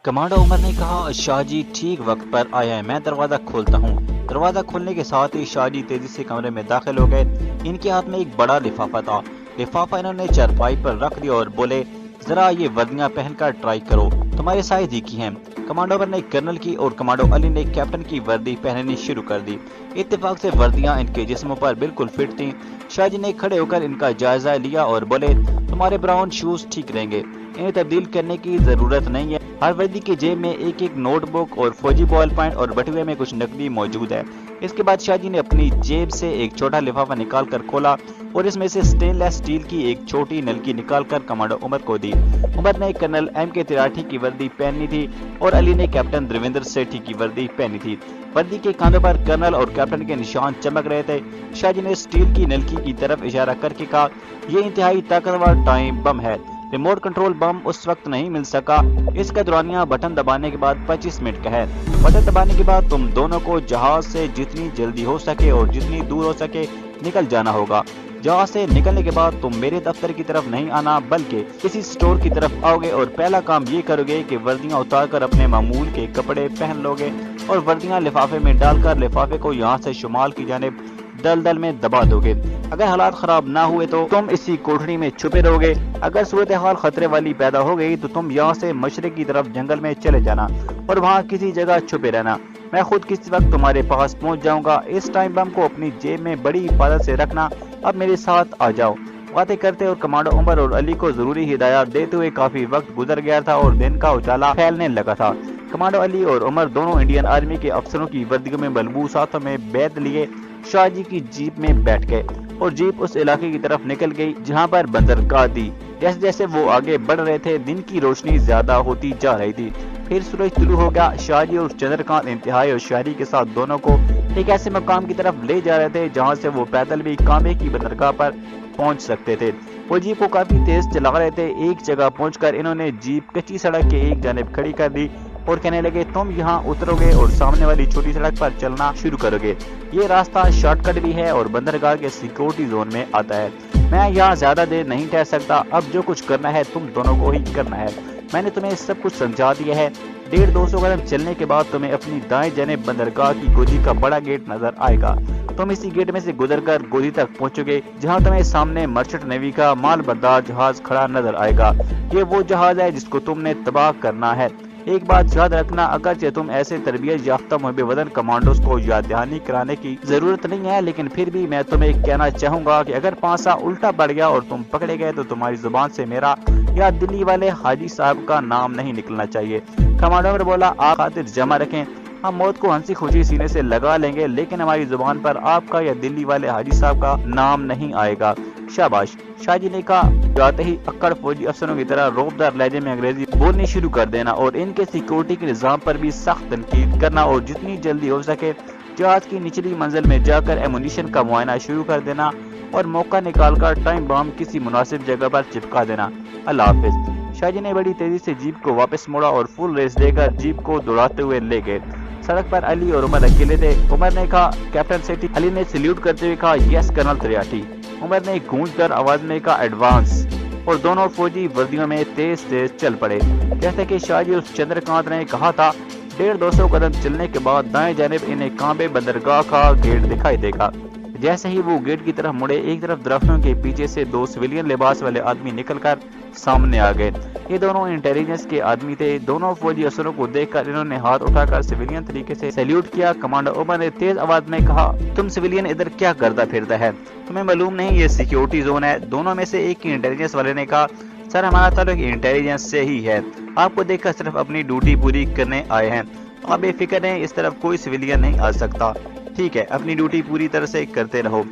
Commando Umar ने कहा, शाहजी ठीक वक्त पर आए हैं, मैं दरवाजा खोलता हूँ। दरवाजा खोलने के साथ ही शाहजी तेजी से कमरे में दाखिल हो गए। इनके हाथ में एक बड़ा लिफाफा था। लिफाफा इन्होंने चारपाई पर रख दिया और बोले, जरा ये वर्दियां पहनकर ट्राई करो, तुम्हारे साइज ही की हैं। कमांडो उमर ने कर्नल की और कमांडो अली ने कैप्टन की वर्दी पहननी शुरू कर दी। इत्तेफाक से वर्दियां इनके जिस्मों पर बिल्कुल फिट थीं। शाहजी ने खड़े होकर इनका जायजा लिया और बोले, तुम्हारे ब्राउन शूज ठीक रहेंगे, इन्हें तब्दील करने की जरूरत नहीं है। हर वर्दी की जेब में एक एक नोटबुक और फौजी बॉल पॉइंट और बटुए में कुछ नकदी मौजूद है। इसके बाद शाहजी ने अपनी जेब से एक छोटा लिफाफा निकाल कर खोला और इसमें से स्टेनलेस स्टील की एक छोटी नलकी निकालकर कमांडो उमर को दी। उमर ने कर्नल M.K. त्रिपाठी की वर्दी पहनी थी और अली ने कैप्टन देवेंद्र सेठी की वर्दी पहनी थी। वर्दी के कांधों पर कर्नल और कैप्टन के निशान चमक रहे थे। शाहजी ने स्टील की नलकी की तरफ इशारा करके कहा, यह इंतहाई ताकतवर टाइम बम है। रिमोट कंट्रोल बम उस वक्त नहीं मिल सका। इसका दौरानिया बटन दबाने के बाद 25 मिनट का है। बटन दबाने के बाद तुम दोनों को जहाज से जितनी जल्दी हो सके और जितनी दूर हो सके निकल जाना होगा। जहाज से निकलने के बाद तुम मेरे दफ्तर की तरफ नहीं आना बल्कि किसी स्टोर की तरफ आओगे और पहला काम ये करोगे कि वर्दियां उतार कर अपने मामूल के कपड़े पहन लोगे और वर्दियां लिफाफे में डालकर लिफाफे को यहाँ से शुमाल की जानिब दलदल में दबा दोगे। अगर हालात खराब ना हुए तो तुम इसी कोठरी में छुपे रहोगे। अगर सूरत हाल खतरे वाली पैदा हो गई तो तुम यहाँ से मशरक की तरफ जंगल में चले जाना और वहाँ किसी जगह छुपे रहना। मैं खुद किसी वक्त तुम्हारे पास पहुँच जाऊंगा। इस टाइम बम को अपनी जेब में बड़ी हिफाजत से रखना। अब मेरे साथ आ जाओ। बातें करते और कमांडो उमर और अली को जरूरी हिदायत देते हुए काफी वक्त गुजर गया था और दिन का उजाला फैलने लगा था। कमांडो अली और उमर दोनों इंडियन आर्मी के अफसरों की वर्दियों में मलबूस हाथों में बैठ लिए शाहजी की जीप में बैठ गए और जीप उस इलाके की तरफ निकल गई जहां पर बंदरगाह थी। जैसे जैसे वो आगे बढ़ रहे थे दिन की रोशनी ज्यादा होती जा रही थी। फिर सूरज तुलू हो गया। शाहजी और चंद्रकांत इंतहाई होशियारी के साथ दोनों को एक ऐसे मकाम की तरफ ले जा रहे थे जहां से वो पैदल भी कांबे की बंदरगाह पर पहुंच सकते थे। वो जीप को काफी तेज चला रहे थे। एक जगह पहुंचकर इन्होंने जीप कच्ची सड़क के एक जानिब खड़ी कर दी और कहने लगे, तुम यहाँ उतरोगे और सामने वाली छोटी सड़क पर चलना शुरू करोगे। ये रास्ता शॉर्टकट भी है और बंदरगाह के सिक्योरिटी जोन में आता है। मैं यहाँ ज्यादा देर नहीं ठहर सकता। अब जो कुछ करना है तुम दोनों को ही करना है। मैंने तुम्हें सब कुछ समझा दिया है। 150-200 कदम चलने के बाद तुम्हें अपनी दाएं जानिब बंदरगाह की गोदी का बड़ा गेट नजर आएगा। तुम इसी गेट में से गुजरकर गोदी तक पहुंचोगे जहां तुम्हें सामने मर्चेंट नेवी का माल बर्दार जहाज खड़ा नजर आएगा। ये वो जहाज है जिसको तुमने तबाह करना है। एक बात याद रखना, अगरचे तुम ऐसे तरबियत याफ्ता मुहब्बे वतन कमांडोज को याद दहानी कराने की जरूरत नहीं है, लेकिन फिर भी मैं तुम्हें कहना चाहूंगा कि अगर पासा उल्टा पड़ गया और तुम पकड़े गए तो तुम्हारी जुबान से मेरा या दिल्ली वाले हाजी साहब का नाम नहीं निकलना चाहिए। कमांडो ने बोला, आप खातिर जमा रखें, हम मौत को हंसी खुशी सीने से लगा लेंगे, लेकिन हमारी जुबान पर आपका या दिल्ली वाले हाजी साहब का नाम नहीं आएगा। शाबाश। शाहजी ने कहा, जाते ही अक्कड़ फौजी अफसरों की तरह रोबदार लहजे में अंग्रेजी बोलनी शुरू कर देना और इनके सिक्योरिटी के निजाम पर भी सख्त तनकीद करना और जितनी जल्दी हो सके जहाज की निचली मंजिल में जाकर एमुनिशन का मुआयना शुरू कर देना और मौका निकालकर टाइम बम किसी मुनासिब जगह पर चिपका देना। अल्लाह हाफिज। शाहजी ने बड़ी तेजी से जीप को वापस मोड़ा और फुल रेस देकर जीप को दौड़ाते हुए ले गए। सड़क पर अली और उमर अकेले थे। उमर ने कहा, कैप्टन सेठी। अली ने सैल्यूट करते हुए कहा, यस कर्नल त्रिपाठी। उमर ने गूंजदार आवाज में कहा, एडवांस। और दोनों फौजी वर्दियों में तेज तेज चल पड़े। जैसे कि शाहजी और चंद्रकांत ने कहा था, 150-200 कदम चलने के बाद दाएं जानिब इन्हें कांबे बंदरगाह का गेट दिखाई देगा। जैसे ही वो गेट की तरफ मुड़े, एक तरफ दरख्तों के पीछे से 2 सिविलियन लिबास वाले आदमी निकलकर सामने आ गए। ये दोनों इंटेलिजेंस के आदमी थे। दोनों फौजी अफसरों को देखकर इन्होंने हाथ उठाकर सिविलियन तरीके से सैल्यूट किया। कमांडर उमर ने तेज आवाज में कहा, तुम सिविलियन इधर क्या करता फिरता है, तुम्हें मालूम नहीं ये सिक्योरिटी जोन है? दोनों में से एक की इंटेलिजेंस वाले ने कहा, सर हमारा ताल्लुक इंटेलिजेंस से ही है, आपको देखकर सिर्फ अपनी ड्यूटी पूरी करने आए हैं। आप बेफिक्र रहें, इस तरफ कोई सिविलियन नहीं आ सकता। ठीक है, अपनी ड्यूटी पूरी तरह से करते रहो।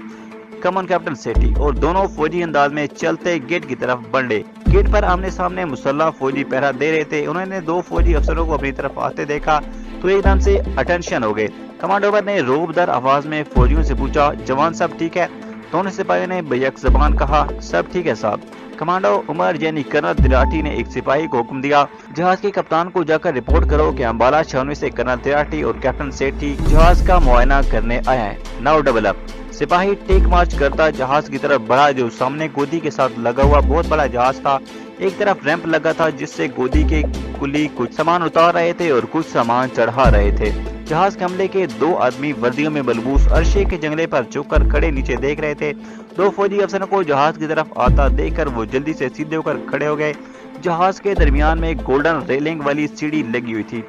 कमन कैप्टन सेठी। और दोनों फौजी अंदाज में चलते गेट की तरफ बढ़े। गेट पर आमने सामने मुसल्ला फौजी पहरा दे रहे थे। उन्होंने 2 फौजी अफसरों को अपनी तरफ आते देखा तो एकदम से अटेंशन हो गए। कमांडोवर ने रोबदार आवाज में फौजियों से पूछा, जवान सब ठीक है? दोनों सिपाहियों ने बेयक जबान कहा, सब ठीक है साहब। कमांडो उमर यानी कर्नल त्रिपाठी ने एक सिपाही को हुक्म दिया, जहाज के कप्तान को जाकर रिपोर्ट करो कि अंबाला छावनी से कर्नल त्रिपाठी और कैप्टन सेठी जहाज का मुआयना करने आए हैं। Now double up. सिपाही टेक मार्च करता जहाज की तरफ बढ़ा जो सामने गोदी के साथ लगा हुआ बहुत बड़ा जहाज था। ایک طرف ریمپ لگا تھا جس سے گودی کے کلی کچھ سامان اتار رہے تھے اور کچھ سامان چڑھا رہے تھے۔ جہاز کے حملے کے 2 آدمی وردیوں میں ملبوس عرشے کے جنگلے پر جھک کر کھڑے نیچے دیکھ رہے تھے۔ 2 فوجی افسروں کو جہاز کی طرف آتا دیکھ کر وہ جلدی سے سیدھے ہو کر کھڑے ہو گئے۔ جہاز کے درمیان میں گولڈن ریلنگ والی سیڑھی لگی ہوئی تھی۔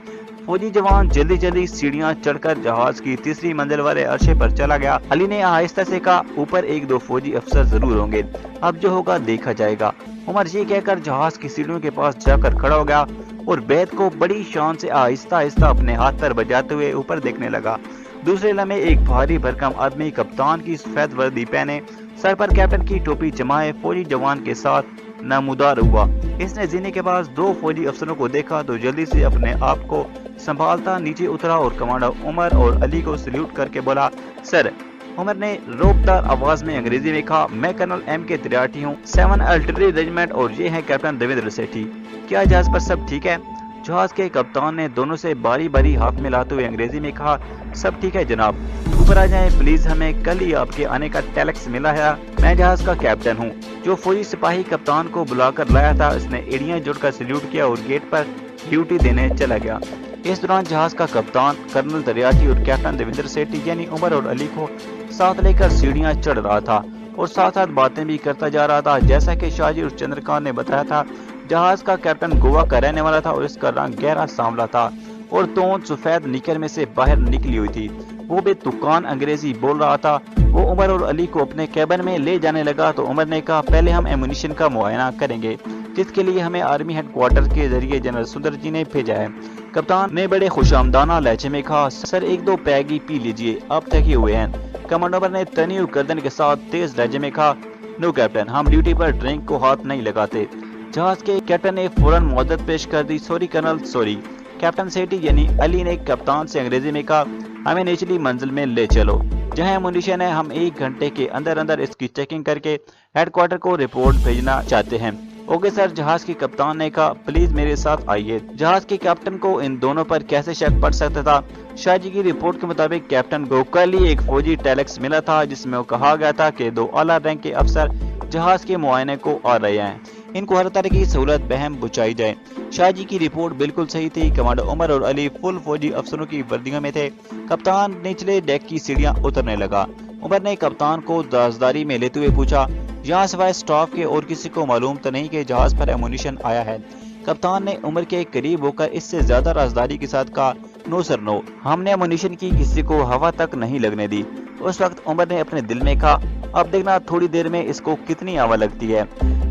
فوجی جوان جلدی سیڑھیاں چڑھ کر جہاز کی تیسری منزل والے عرشے پر چلا گیا۔ علی نے آہستہ سے کہا، اوپر 1-2 فوجی افسر ضرور ہوں گے، اب جو ہوگا دیکھا جائے گا۔ عمر یہ کہہ کر جہاز کی سیڑھیوں کے پاس جا کر کھڑا ہو گیا اور بیت کو بڑی شان سے آہستہ اپنے ہاتھ پر بجاتے ہوئے اوپر دیکھنے لگا۔ دوسرے لمحے ایک بھاری بھرکم آدمی کپتان کی سفید وردی پہنے، سر پر کیپٹن کی ٹوپی جمائے فوجی جوان کے ساتھ نمودار ہوا۔ اس نے زینے کے پاس 2 فوجی افسروں کو دیکھا تو جلدی سے اپنے آپ کو سنبھالتا نیچے اترا اور کمانڈر عمر اور علی کو سلیوٹ کر کے بولا، سر۔ عمر نے روبدار آواز میں انگریزی میں کہا، میں کرنل ایم کے تریاٹی ہوں، 7 آرٹلری ریجیمنٹ، اور یہ ہے کیپٹن دیویندر سیٹھی۔ کیا جہاز پر سب ٹھیک ہے؟ جہاز کے کپتان نے دونوں سے باری ہاتھ ملاتے ہوئے انگریزی میں کہا، سب ٹھیک ہے جناب، اوپر آ جائیں پلیز، ہمیں کل ہی آپ کے آنے کا ٹیلکس ملا ہے۔ میں جہاز کا کیپٹن ہوں۔ جو فوجی سپاہی کپتان کو بلا کر لایا تھا اس نے ایڑیاں جوڑ کر سلیوٹ کیا اور گیٹ پر ڈیوٹی دینے چلا گیا۔ اس دوران جہاز کا کپتان کرنل تریاٹی اور کیپٹن دیویندر سیٹھی یعنی عمر اور علی کو ساتھ لے کر سیڑھیاں چڑھ رہا تھا اور ساتھ باتیں بھی کرتا جا رہا تھا۔ جیسا کہ شاہ جی اور چندرکانت نے بتایا تھا، جہاز کا کیپٹن گوا کا رہنے والا تھا اور اس کا رنگ گہرا سانولا تھا اور تون سفید نیکر میں سے باہر نکلی ہوئی تھی۔ وہ بے تکان انگریزی بول رہا تھا۔ وہ عمر اور علی کو اپنے کیبن میں لے جانے لگا تو عمر نے کہا، پہلے ہم ایمونیشن کا معائنہ کریں گے جس کے لیے ہمیں آرمی ہیڈ کوارٹر کے ذریعے جنرل سندر جی نے بھیجا ہے۔ کپتان نے بڑے خوشامدانہ لہجے میں کہا، سر 1-2 پیگ ہی پی لیجئے، آپ تھکے ہوئے ہیں۔ کمانڈر نے تنی ہوئی گردن کے ساتھ تیز لہجے میں کہا، نو کیپٹن، ہم ڈیوٹی پر ڈرنک کو ہاتھ نہیں لگاتے۔ جہاز کے کیپٹن نے فوراً معذرت پیش کر دی، sorry colonel, sorry. Captain Sethi یعنی علی نے کپتان سے انگریزی میں کہا، ہمیں نچلی منزل میں لے چلو جہاں ایمونیشن ہے، ہم 1 گھنٹے کے اندر اس کی چیکنگ کر کے ہیڈ کوارٹر کو رپورٹ بھیجنا چاہتے ہیں۔ اوکے سر، جہاز کے کپتان نے کہا، پلیز میرے ساتھ آئیے۔ جہاز کے کیپٹن کو ان دونوں پر کیسے شک پڑ سکتا تھا؟ شاہ جی کی رپورٹ کے مطابق کیپٹن کو کل ہی ایک فوجی ٹیلکس ملا تھا جس میں وہ کہا گیا تھا کہ 2 اعلیٰ رینک کے افسر جہاز کے معائنے کو آ رہے ہیں، ان کو ہر طرح کی سہولت بہم بچائی جائے۔ شاہ جی کی رپورٹ بالکل صحیح تھی۔ کمانڈر عمر اور علی فل فوجی افسروں کی وردیوں میں تھے۔ کپتان نچلے ڈیک کی سیڑھیاں اترنے لگا۔ عمر نے کپتان کو رازداری میں لیتے ہوئے پوچھا، یہاں سوائے سٹاف کے اور کسی کو معلوم تو نہیں کہ جہاز پر ایمونیشن آیا ہے؟ کپتان نے عمر کے قریب ہو کر اس سے زیادہ رازداری کے ساتھ کہا، نو سر نو، ہم نے ایمونیشن کی کسی کو ہوا تک نہیں لگنے دی۔ اس وقت عمر نے اپنے دل میں کہا، اب دیکھنا تھوڑی دیر میں اس کو کتنی ہوا لگتی ہے۔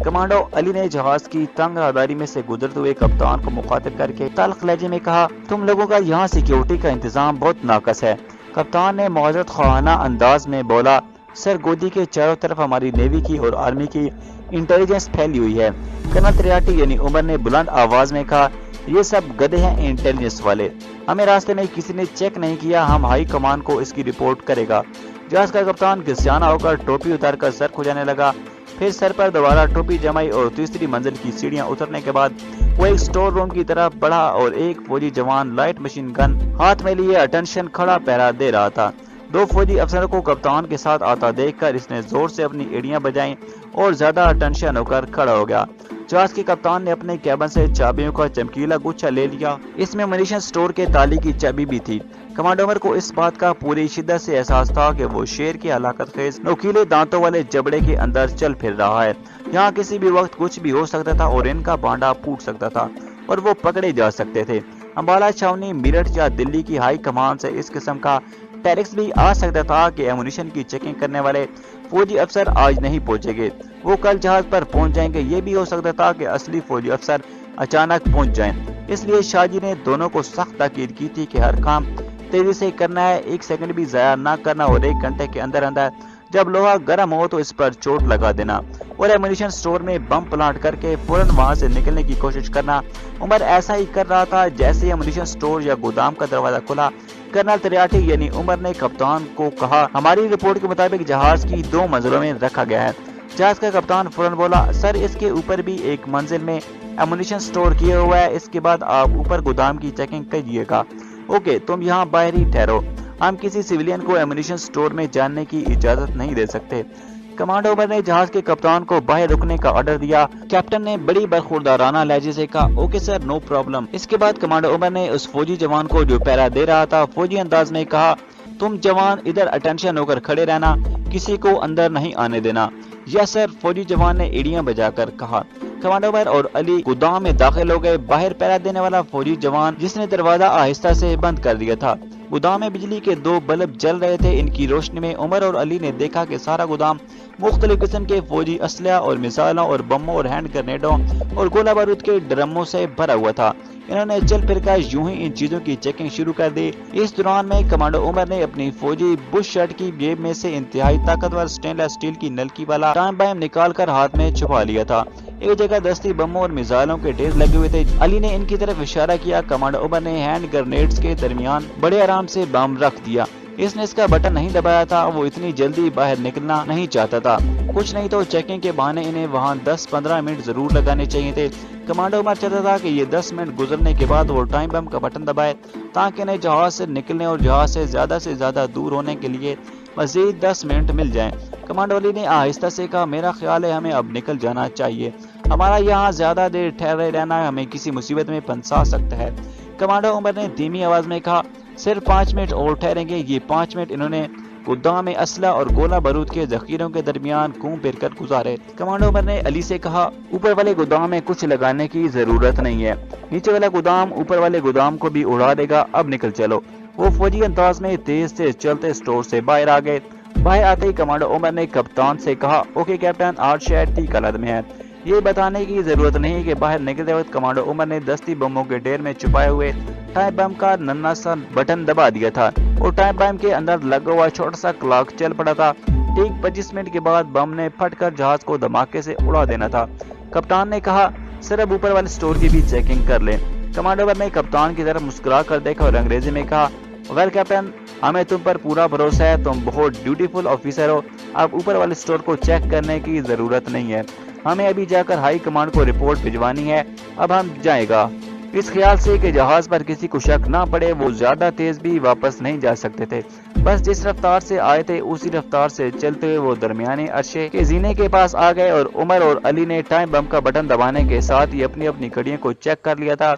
کمانڈو علی نے جہاز کی تنگ راہداری میں سے گزرتے ہوئے کپتان کو مخاطب کر کے تلخ لہجے میں کہا، تم لوگوں کا یہاں سیکیورٹی کا انتظام بہت ناقص ہے۔ کپتان نے معذرت خواہانہ انداز میں بولا، سر گودی کے چاروں طرف ہماری نیوی کی اور آرمی کی انٹیلیجنس پھیلی ہوئی ہے۔ کرنل تریاٹی یعنی عمر نے بلند آواز میں کہا، یہ سب گدھے ہیں انٹیلیجنس والے، ہمیں راستے میں کسی نے چیک نہیں کیا، ہم ہائی کمان کو اس کی رپورٹ کرے گا۔ جہاز کا کپتان گھسیانہ ہو کر ٹوپی اتار کر سر کھجانے لگا، پھر سر پر دوبارہ ٹوپی جمائی اور تیسری منزل کی سیڑھیاں اترنے کے بعد وہ ایک سٹور روم کی طرف بڑھا اور ایک فوجی جوان لائٹ مشین گن ہاتھ میں لیے اٹینشن کھڑا پہرا دے رہا تھا۔ 2 فوجی افسروں کو کپتان کے ساتھ آتا دیکھ کر اس نے زور سے اپنی ایڑیاں بجائیں اور زیادہ اٹینشن ہو کر کھڑا ہو گیا۔ جہاز کے کپتان نے اپنے کیبن سے چابیوں کا چمکیلا گچھا لے لیا، اس میں منیشن سٹور کے تالی کی چابی بھی تھی۔ کمانڈر عمر کو اس بات کا پوری شدت سے احساس تھا کہ وہ شیر کے ہلاکت خیز نوکیلے دانتوں والے جبڑے کے اندر چل پھر رہا ہے۔ یہاں کسی بھی وقت کچھ بھی ہو سکتا تھا اور ان کا بانڈا پھوٹ سکتا تھا اور وہ پکڑے جا سکتے تھے۔ امبالہ چھاونی، میرٹھ یا دلی کی ہائی کمان سے اس قسم کا ٹیرکس بھی آ سکتا تھا کہ ایمونیشن کی چیکنگ کرنے والے فوجی افسر آج نہیں پہنچیں گے، وہ کل جہاز پر پہنچ جائیں گے۔ یہ بھی ہو سکتا تھا کہ اصلی فوجی افسر اچانک پہنچ جائیں۔ اس لیے شاہ جی نے دونوں کو سخت تاکید کی تھی کہ ہر کام تیزی سے کرنا ہے، 1 سیکنڈ بھی ضائع نہ کرنا اور 1 گھنٹے کے اندر جب لوہا گرم ہو تو اس پر چوٹ لگا دینا اور ایمونیشن سٹور میں بم پلانٹ کر کے فوراً وہاں سے نکلنے کی کوشش کرنا۔ عمر ایسا ہی کر رہا تھا۔ جیسے ایمونیشن سٹور یا گودام کا دروازہ کھلا، کرنل تریاٹی یعنی عمر نے کپتان کو کہا، ہماری رپورٹ کے مطابق جہاز کی 2 منزلوں میں رکھا گیا ہے۔ جہاز کا کپتان فوراً بولا، سر اس کے اوپر بھی 1 منزل میں ایمونیشن سٹور کیا ہوا ہے، اس کے بعد آپ اوپر گودام کی چیکنگ کیجیے گا۔ اوکے، تم یہاں باہر ہی ٹھہرو، ہم کسی سویلین کو ایمونیشن سٹور میں جاننے کی اجازت نہیں دے سکتے۔ कमांडो उमर ने जहाज के कप्तान को बाहर रुकने का ऑर्डर दिया। कैप्टन ने बड़ी बरखुरदाराना लहजे से कहा, ओके सर, नो प्रॉब्लम। इसके बाद कमांडो उमर ने उस फौजी जवान को जो पहरा दे रहा था फौजी अंदाज में कहा, तुम जवान इधर अटेंशन होकर खड़े रहना, किसी को अंदर नहीं आने देना। यस सर, फौजी जवान ने एड़ियां बजाकर कहा। कमांडो उमर और अली गोदाम में दाखिल हो गए। बाहर पहरा देने वाला फौजी जवान जिसने दरवाजा आहिस्ता से बंद कर दिया था। गोदाम में बिजली के 2 बल्ब जल रहे थे। इनकी रोशनी में उमर और अली ने देखा कि सारा गोदाम मुख्तलिफ किस्म के फौजी असलहा और मिसाइलों और बमों और हैंड ग्रेनेडों और गोला बारूद के ड्रमों से भरा हुआ था। इन्होंने चल फिर कर यूं ही इन चीजों की चेकिंग शुरू कर दी। इस दौरान में कमांडो उमर ने अपनी फौजी बुश शर्ट की जेब में से इंतहाई ताकतवर स्टेनलेस स्टील की नलकी वाला टाइम बम निकाल कर हाथ में छुपा लिया था। एक जगह दस्ती बमों और मिसाइलों के ढेर लगे हुए थे। अली ने इनकी तरफ इशारा किया। कमांडो उमर ने हैंड ग्रेनेड्स के दरमियान बड़े आराम से बम रख दिया। इसने इसका बटन नहीं दबाया था। वो इतनी जल्दी बाहर निकलना नहीं चाहता था। कुछ नहीं तो चेकिंग के बहाने इन्हें वहाँ 10-15 मिनट जरूर लगाने चाहिए थे। कमांडो उमर चाहता था कि ये 10 मिनट गुजरने के बाद वो टाइम बम का बटन दबाए ताकि इन्हें जहाज से निकलने और जहाज से ज्यादा दूर होने के लिए मजीद 10 मिनट मिल जाएं। कमांडो अली ने आहिस्ता से कहा, मेरा ख्याल है हमें अब निकल जाना चाहिए। हमारा यहाँ ज्यादा देर ठहरे रहना हमें किसी मुसीबत में फंसा सकता है। कमांडो उमर ने धीमी आवाज में कहा, सिर्फ 5 मिनट और ठहरेंगे। ये 5 मिनट इन्होंने गोदाम में असला और गोला बारूद के जखीरों के दरमियान घूम फिर कर गुजारे। कमांडो उमर ने अली से कहा, ऊपर वाले गोदाम में कुछ लगाने की जरूरत नहीं है, नीचे वाला गोदाम ऊपर वाले गोदाम को भी उड़ा देगा, अब निकल चलो। वो फौजी अंदाज में तेज से चलते स्टोर से बाहर आ गए। बाहर आते ही कमांडो उमर ने कप्तान से कहा, ओके कैप्टन, आज शायद ठीक हालत में है। ये बताने की जरूरत नहीं कि बाहर निकलते वक्त कमांडो उमर ने दस्ती बमों के ढेर में छुपाए हुए टाइम बम का नन्हा सा बटन दबा दिया था और टाइम बम के अंदर लगा हुआ छोटा सा क्लॉक चल पड़ा था। ठीक 25 मिनट के बाद बम ने फटकर जहाज को धमाके से उड़ा देना था। कप्तान ने कहा, सर अब ऊपर वाले स्टोर की भी चेकिंग कर लें। कमांडो उमर ने कप्तान की तरफ मुस्कुरा कर देखा और अंग्रेजी में कहा, वेल कैप्टन, हमें तुम पर पूरा भरोसा है, तुम बहुत ड्यूटीफुल ऑफिसर हो। अब ऊपर वाले स्टोर को चेक करने की जरूरत नहीं है, हमें अभी जाकर हाई कमांड को रिपोर्ट भिजवानी है। अब हम जाएगा इस ख्याल से कि जहाज पर किसी को शक ना पड़े। वो ज्यादा तेज भी वापस नहीं जा सकते थे, बस जिस रफ्तार से आए थे उसी रफ्तार से चलते हुए वो दरमियाने अर्शे के जीने के पास आ गए और उमर और अली ने टाइम बम का बटन दबाने के साथ ही अपनी अपनी घड़ियों को चेक कर लिया था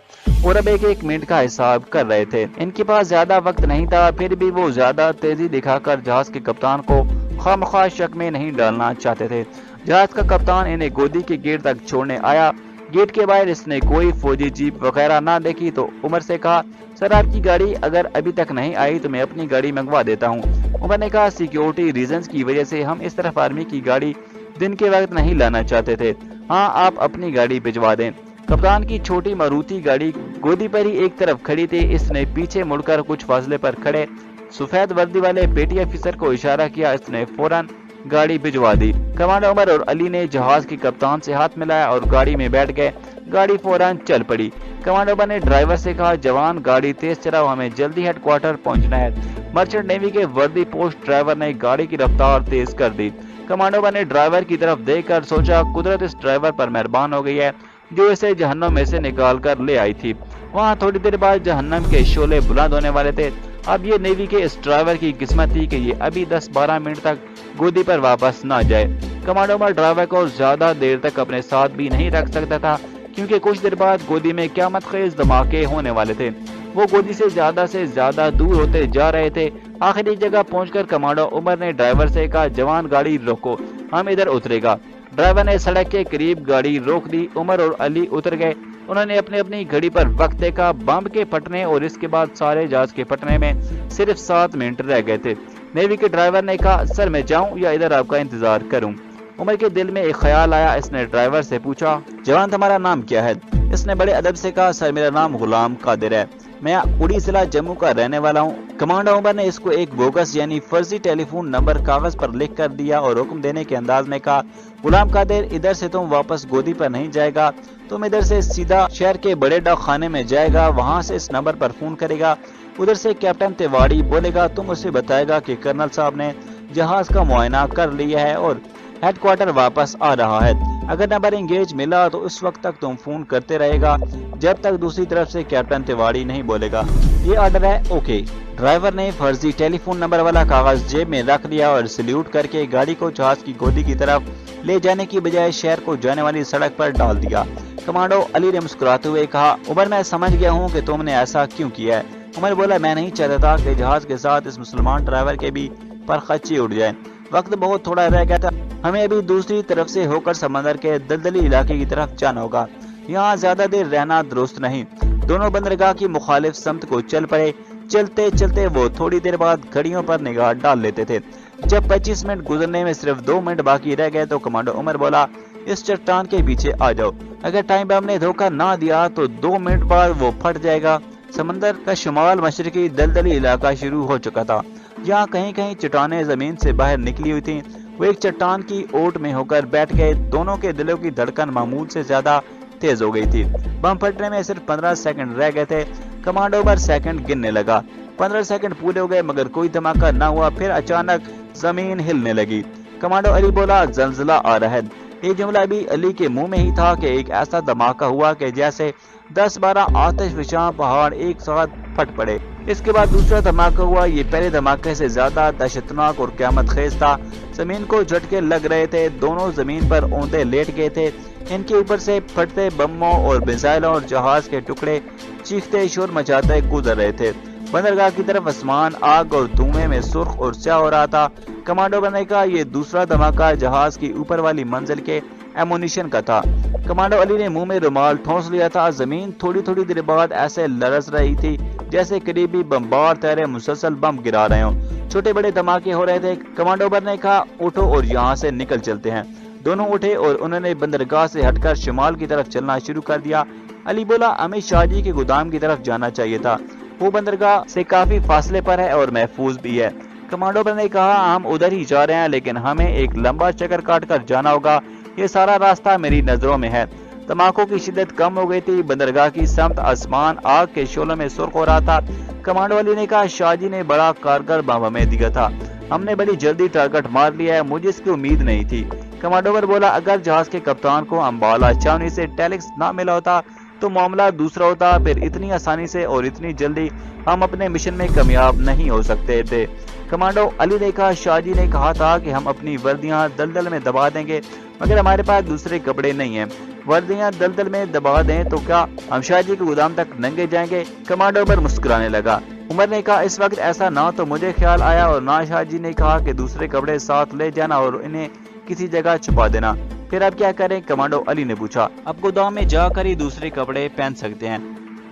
और अब एक मिनट का हिसाब कर रहे थे। इनके पास ज्यादा वक्त नहीं था, फिर भी वो ज्यादा तेजी दिखाकर जहाज के कप्तान को खामखा शक में नहीं डालना चाहते थे। जहाज का कप्तान इन्हें गोदी के गेट तक छोड़ने आया। गेट के बाहर इसने कोई फौजी जीप वगैरह ना देखी तो उमर से कहा, सर आपकी गाड़ी अगर अभी तक नहीं आई तो मैं अपनी गाड़ी मंगवा देता हूँ। उमर ने कहा, सिक्योरिटी रीजंस की वजह से हम इस तरफ आर्मी की गाड़ी दिन के वक्त नहीं लाना चाहते थे। हाँ, आप अपनी गाड़ी भिजवा दें। कप्तान की छोटी मारुति गाड़ी गोदी पर ही एक तरफ खड़ी थी। इसने पीछे मुड़कर कुछ फासले पर खड़े सफेद वर्दी वाले पेटी ऑफिसर को इशारा किया। इसने फौरन गाड़ी भिजवा दी। कमांडो उमर और अली ने जहाज के कप्तान से हाथ मिलाया और गाड़ी में बैठ गए। गाड़ी फौरन चल पड़ी। कमांडो उमर ने ड्राइवर से कहा, जवान गाड़ी तेज चलाओ, हमें जल्दी हेडक्वार्टर पहुंचना है। मर्चेंट नेवी के वर्दी पोस्ट ड्राइवर ने गाड़ी की रफ्तार तेज कर दी। कमांडो उमर ने ड्राइवर की तरफ देखकर सोचा, कुदरत इस ड्राइवर पर मेहरबान हो गई है जो इसे जहन्नम में से निकाल कर ले आई थी। वहाँ थोड़ी देर बाद जहन्नम के शोले बुलंद होने वाले थे। अब ये नेवी के इस ड्राइवर की किस्मत थी कि ये अभी 10-12 मिनट तक गोदी पर वापस ना जाए। कमांडो उमर ड्राइवर को ज्यादा देर तक अपने साथ भी नहीं रख सकता था क्योंकि कुछ देर बाद गोदी में क़यामत खेज धमाके होने वाले थे। वो गोदी से ज्यादा दूर होते जा रहे थे। आखिरी जगह पहुंचकर कमांडो उमर ने ड्राइवर से कहा, जवान गाड़ी रोको, हम इधर उतरेगा। ड्राइवर ने सड़क के करीब गाड़ी रोक दी। उमर और अली उतर गए। उन्होंने अपनी अपनी घड़ी पर वक्त देखा। बम के फटने और इसके बाद सारे जहाज के फटने में सिर्फ 7 मिनट रह गए थे। नेवी के ड्राइवर ने कहा, सर मैं जाऊं या इधर आपका इंतजार करूं? उमर के दिल में एक ख्याल आया। इसने ड्राइवर से पूछा, जवान तुम्हारा नाम क्या है? इसने बड़े अदब से कहा, सर मेरा नाम गुलाम कादिर है, मैं उड़ी जिला जम्मू का रहने वाला हूँ। कमांडो उमर ने इसको एक बोगस यानी फर्जी टेलीफोन नंबर कागज पर लिख कर दिया और हुक्म देने के अंदाज में कहा, गुलाम कादिर, इधर से तुम वापस गोदी पर नहीं जाएगा, तुम इधर से सीधा शहर के बड़े डाक खाने में जाएगा, वहाँ से इस नंबर पर फोन करेगा, उधर से कैप्टन तिवाड़ी बोलेगा, तुम उसे बताएगा कि कर्नल साहब ने जहाज का मुआयना कर लिया है और हेडक्वार्टर वापस आ रहा है। اگر نمبر انگیج ملا تو اس وقت تک تم فون کرتے رہے گا جب تک دوسری طرف سے کیپٹن تیواری نہیں بولے گا، یہ آرڈر ہے، اوکے۔ ڈرائیور نے فرضی ٹیلی فون نمبر والا کاغذ جیب میں رکھ لیا اور سلیوٹ کر کے گاڑی کو جہاز کی گودی کی طرف لے جانے کی بجائے شہر کو جانے والی سڑک پر ڈال دیا۔ کمانڈو علی نے مسکراتے ہوئے کہا، عمر میں سمجھ گیا ہوں کہ تم نے ایسا کیوں کیا ہے۔ عمر بولا، میں نہیں چاہتا تھا کہ جہاز کے ساتھ اس مسلمان ڈرائیور کے بھی پر خچی اٹھ جائے، وقت بہت تھوڑا رہ گیا تھا، ہمیں ابھی دوسری طرف سے ہو کر سمندر کے دلدلی علاقے کی طرف جانا ہوگا، یہاں زیادہ دیر رہنا درست نہیں۔ دونوں بندرگاہ کی مخالف سمت کو چل پڑے۔ چلتے چلتے وہ تھوڑی دیر بعد گھڑیوں پر نگاہ ڈال لیتے تھے۔ جب 25 منٹ گزرنے میں صرف 2 منٹ باقی رہ گئے تو کمانڈو عمر بولا، اس چٹان کے پیچھے آ جاؤ، اگر ٹائم بم نے دھوکہ نہ دیا تو 2 منٹ بعد وہ پھٹ جائے گا۔ سمندر کا شمال مشرقی دلدلی علاقہ شروع ہو چکا تھا، جہاں کہیں کہیں چٹانیں زمین سے باہر نکلی ہوئی تھیں۔ وہ ایک چٹان کی اوٹ میں ہو کر بیٹھ گئے، دونوں کے دلوں کی دھڑکن معمول سے زیادہ تیز ہو گئی تھی۔ بم پھٹنے میں صرف 15 سیکنڈ رہ گئے تھے۔ کمانڈو پر سیکنڈ گننے لگا، 15 سیکنڈ پورے ہو گئے مگر کوئی دھماکہ نہ ہوا۔ پھر اچانک زمین ہلنے لگی۔ کمانڈو علی بولا، زلزلہ آ رہا ہے۔ یہ جملہ ابھی علی کے منہ میں ہی تھا کہ ایک ایسا دھماکہ ہوا کہ جیسے 10-12 آتش فشاں پہاڑ ایک ساتھ پھٹ پڑے۔ اس کے بعد دوسرا دھماکہ ہوا، یہ پہلے دھماکے سے زیادہ دہشتناک اور قیامت خیز تھا۔ زمین کو جھٹکے لگ رہے تھے، دونوں زمین پر اونتے لیٹ گئے تھے۔ ان کے اوپر سے پھٹتے بموں اور میزائلوں اور جہاز کے ٹکڑے چیختے شور مچاتے گزر رہے تھے۔ بندرگاہ کی طرف آسمان آگ اور دھوئیں میں سرخ اور سیاہ ہو رہا تھا۔ کمانڈو نے کہا، یہ دوسرا دھماکہ جہاز کی اوپر والی منزل کے ایمونیشن کا تھا۔ کمانڈو علی نے منہ میں رومال ٹھونس لیا تھا۔ زمین تھوڑی تھوڑی دیر بعد ایسے لرز رہی تھی جیسے قریبی بمبار طیارے مسلسل بم گرا رہے ہوں۔ چھوٹے بڑے دھماکے ہو رہے تھے۔ کمانڈو نے کہا، اٹھو اور یہاں سے نکل چلتے ہیں۔ دونوں اٹھے اور انہوں نے بندرگاہ سے ہٹ کر شمال کی طرف چلنا شروع کر دیا۔ علی بولا، ہمیں شاہ جی کے گودام کی طرف جانا چاہیے تھا، وہ بندرگاہ سے کافی فاصلے پر ہے اور محفوظ بھی ہے۔ کمانڈو نے کہا، ہم ادھر ہی جا رہے ہیں لیکن ہمیں ایک لمبا چکر کاٹ کر جانا ہوگا، یہ سارا راستہ میری نظروں میں ہے۔ دھماکوں کی شدت کم ہو گئی تھی، بندرگاہ کی سمت آسمان آگ کے شعلوں میں سرخ ہو رہا تھا۔ کمانڈو علی نے کہا، شاہ جی نے بڑا کارگر بم ہمیں دیا تھا، ہم نے بڑی جلدی ٹارگٹ مار لیا ہے، مجھے اس کی امید نہیں تھی۔ کمانڈو بولا، اگر جہاز کے کپتان کو امبالہ چھاونی سے ٹیلکس نہ ملا ہوتا تو معاملہ دوسرا ہوتا، پھر اتنی آسانی سے اور اتنی جلدی ہم اپنے مشن میں کامیاب نہیں ہو سکتے تھے۔ کمانڈو علی نے کہا، شاہ جی نے کہا تھا کہ ہم اپنی وردیاں دلدل میں دبا دیں گے مگر ہمارے پاس دوسرے کپڑے نہیں ہیں، وردیاں دلدل میں دبا دیں تو کیا ہم شاہ جی کے گودام تک ننگے جائیں گے؟ کمانڈو پر مسکرانے لگا۔ عمر نے کہا، اس وقت ایسا نہ تو مجھے خیال آیا اور نہ شاہ جی نے کہا کہ دوسرے کپڑے ساتھ لے جانا اور انہیں کسی جگہ چھپا دینا۔ پھر اب کیا کریں؟ کمانڈو علی نے پوچھا۔ اب گودام میں جا کر ہی دوسرے کپڑے پہن سکتے ہیں۔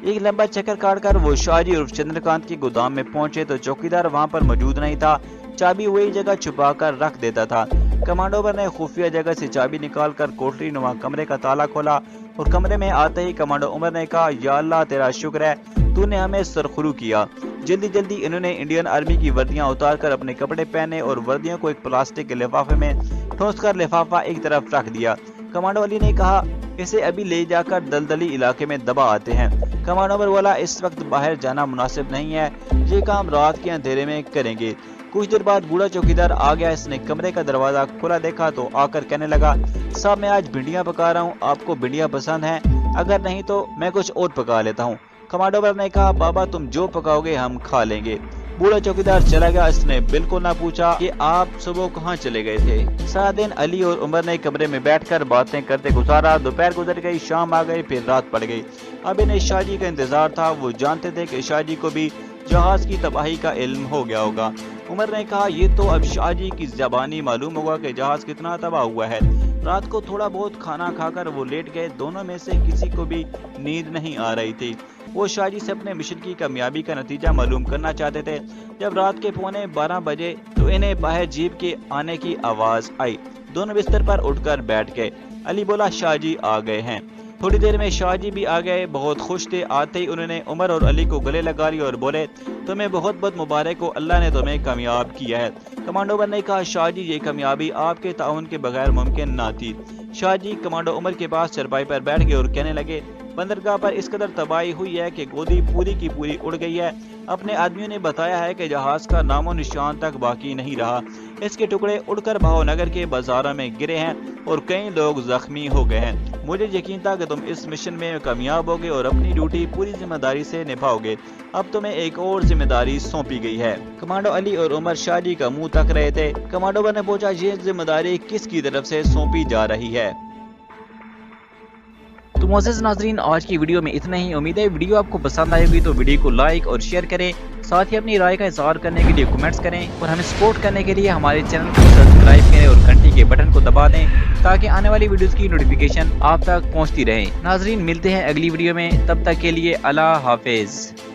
ایک لمبا چکر کاٹ کر وہ شاہ جی اور چندرکانت کی گودام میں پہنچے تو چوکیدار وہاں پر موجود نہیں تھا، چابی وہی جگہ چھپا کر رکھ دیتا تھا۔ کمانڈو نے خفیہ جگہ سے چابی نکال کر کوٹری نما کمرے کا تالا کھولا اور کمرے میں آتے ہی کمانڈو عمر نے کہا، یا اللہ تیرا شکر ہے تو نے ہمیں سرخرو کیا۔ جلدی جلدی انہوں نے انڈین آرمی کی وردیاں اتار کر اپنے کپڑے پہنے اور وردیوں کو ایک پلاسٹک کے لفافے میں ٹھونس کر لفافہ ایک طرف رکھ دیا۔ کمانڈو علی نے کہا، اسے ابھی لے جا کر دلدلی علاقے میں دبا آتے ہیں۔ کمانڈو بولا، اس وقت باہر جانا مناسب نہیں ہے، یہ کام رات کے اندھیرے میں کریں گے۔ کچھ دیر بعد بوڑھا چوکیدار آ گیا، اس نے کمرے کا دروازہ کھلا دیکھا تو آ کر کہنے لگا، صاحب میں آج بھنڈیاں پکا رہا ہوں، آپ کو بھنڈیاں پسند ہیں؟ اگر نہیں تو میں کچھ اور پکا لیتا ہوں۔ کمانڈو نے کہا، بابا تم جو پکاؤ گے ہم کھا لیں گے۔ بوڑھا چوکیدار چلا گیا، اس نے بالکل نہ پوچھا کہ آپ صبح کہاں چلے گئے تھے۔ سارا دن علی اور عمر نے کمرے میں بیٹھ کر باتیں کرتے گزارا، دوپہر گزر گئی، شام آ گئی، پھر رات پڑ گئی۔ اب انہیں شاہ جی کا انتظار تھا، وہ جانتے تھے کہ شاہ جی کو بھی جہاز کی تباہی کا علم ہو گیا ہوگا۔ عمر نے کہا، یہ تو اب شاہ جی کی زبانی معلوم ہوگا کہ جہاز کتنا تباہ ہوا ہے۔ رات کو تھوڑا بہت کھانا کھا کر وہ لیٹ گئے، دونوں میں سے کسی کو بھی نیند نہیں آ رہی تھی۔ وہ شاہ جی سے اپنے مشن کی کامیابی کا نتیجہ معلوم کرنا چاہتے تھے۔ جب رات کے 11:15 بجے تو انہیں باہر جیپ کے آنے کی آواز آئی، دونوں بستر پر اٹھ کر بیٹھ گئے۔ علی بولا، شاہ جی آ گئے ہیں۔ تھوڑی دیر میں شاہ جی بھی آ گئے، بہت خوش تھے۔ آتے ہی انہوں نے عمر اور علی کو گلے لگا لیا اور بولے، تمہیں بہت بہت مبارک ہو، اللہ نے تمہیں کامیاب کیا ہے۔ کمانڈو نے کہا، شاہ جی یہ کامیابی آپ کے تعاون کے بغیر ممکن نہ تھی۔ شاہ جی کمانڈو عمر کے پاس چرپائی پر بیٹھ گئے اور کہنے لگے، बंदरगाह पर इस कदर तबाही हुई है कि गोदी पूरी की पूरी उड़ गई है। अपने आदमियों ने बताया है कि जहाज का नामो निशान तक बाकी नहीं रहा। इसके टुकड़े उड़कर भावनगर के बाजारों में गिरे हैं और कई लोग जख्मी हो गए हैं। मुझे यकीन था कि तुम इस मिशन में कामयाब होगे और अपनी ड्यूटी पूरी जिम्मेदारी से निभाओगे। अब तुम्हें एक और जिम्मेदारी सौंपी गई है। कमांडो अली और उमर शाहजी का मुंह तक रहे थे। कमांडो ने पूछा, ये जिम्मेदारी किसकी तरफ से सौंपी जा रही है? तो मोअज़्ज़िज़ नाज़रीन, आज की वीडियो में इतना ही। उम्मीद है वीडियो आपको पसंद आई होगी, तो वीडियो को लाइक और शेयर करें। साथ ही अपनी राय का इज़हार करने के लिए कमेंट्स करें और हमें सपोर्ट करने के लिए हमारे चैनल को सब्सक्राइब करें और घंटी के बटन को दबा दें ताकि आने वाली वीडियोस की नोटिफिकेशन आप तक पहुंचती रहे। नाज़रीन, मिलते हैं अगली वीडियो में, तब तक के लिए अल्लाह हाफिज़।